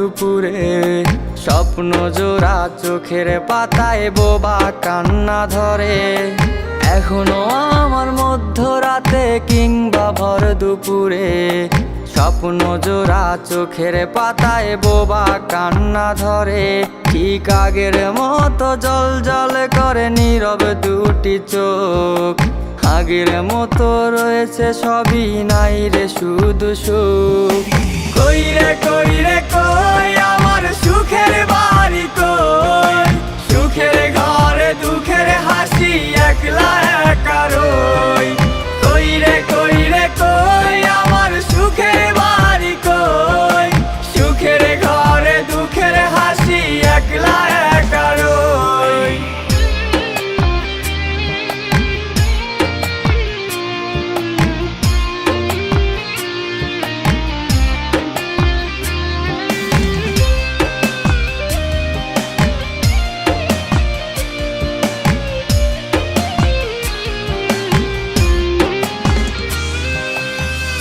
দুপুরে স্বপ্ন জোড়া চোখের পাতায় বোবা কান্না ধরে। এখনো আমার মধ্যরাতে কিংবা ভর দুপুরে স্বপ্ন জোড়া চোখের পাতায় বোবা কান্না ধরে। ঠিক আগের মতো জল জল করে নীরব দুটি চোখ, আগের মতো রয়েছে সবই নাই রে শুধু সুখ। কই রে কই রে কই আমার সুখের বাড়ি কই, সুখের ঘরে দুঃখের হাসি একলা একা রই। কই রে কই রে কই আমার সুখের বাড়ি কই, সুখের ঘরে দুঃখের হাসি একলা একা রই।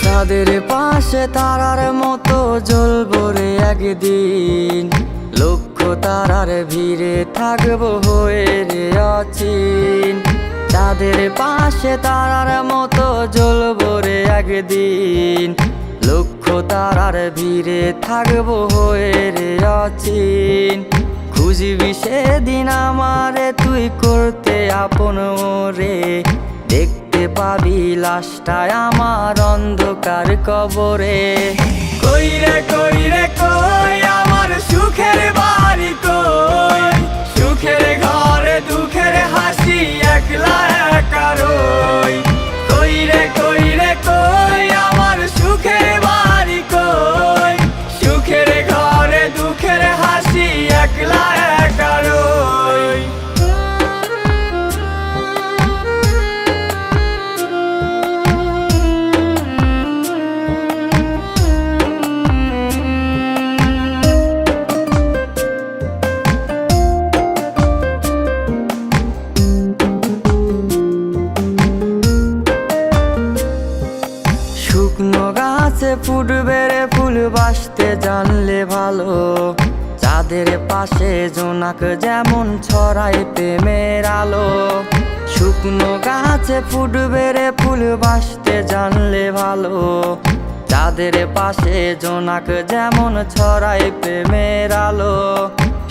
চাঁদের পাশে তারার মতো জ্বলবো রে একদিন, লক্ষ তারার ভিড়ে থাকবো হয়ে রে অচিন। চাঁদের পাশে তারার মতো জ্বলবো রে একদিন, লক্ষ তারার ভিড়ে থাকবো হয়ে রে অচিন। খুঁজবি সেদিন আমারে তুই করতে আপন রে, দেখতে পাবি লাশটায় আমার অন্ধকার কবরে। কই রে কই রে কই আমার সুখের বাড়ি কই, সুখের ঘরে দুঃখের হাসি একলা একা রই। কই রে কই রে কই আমার সুখের বাড়ি কই, সুখের ঘরে দুঃখের হাসি একলা একা রই। শুকনো গাছে ফুটবে রে ফুল বাসতে জানলে ভালো, চাঁদের পাশে জোনাক যেমন ছড়ায় প্রেমের আলো। শুকনো গাছে ফুটবে রে ফুল বাসতে জানলে ভালো, চাঁদের পাশে জোনাক যেমন ছড়ায় প্রেমের আলো।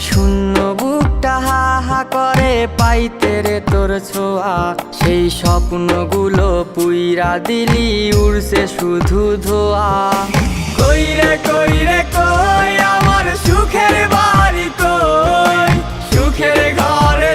শূন্য বুকটা হা হা করে পাইতে রে তোর ছোঁয়া, সেই স্বপ্নগুলো পুইরা দিলি উড়ছে শুধু ধোয়া। কই রে কই রে কই আমার সুখের বাড়ি কই, সুখের ঘরে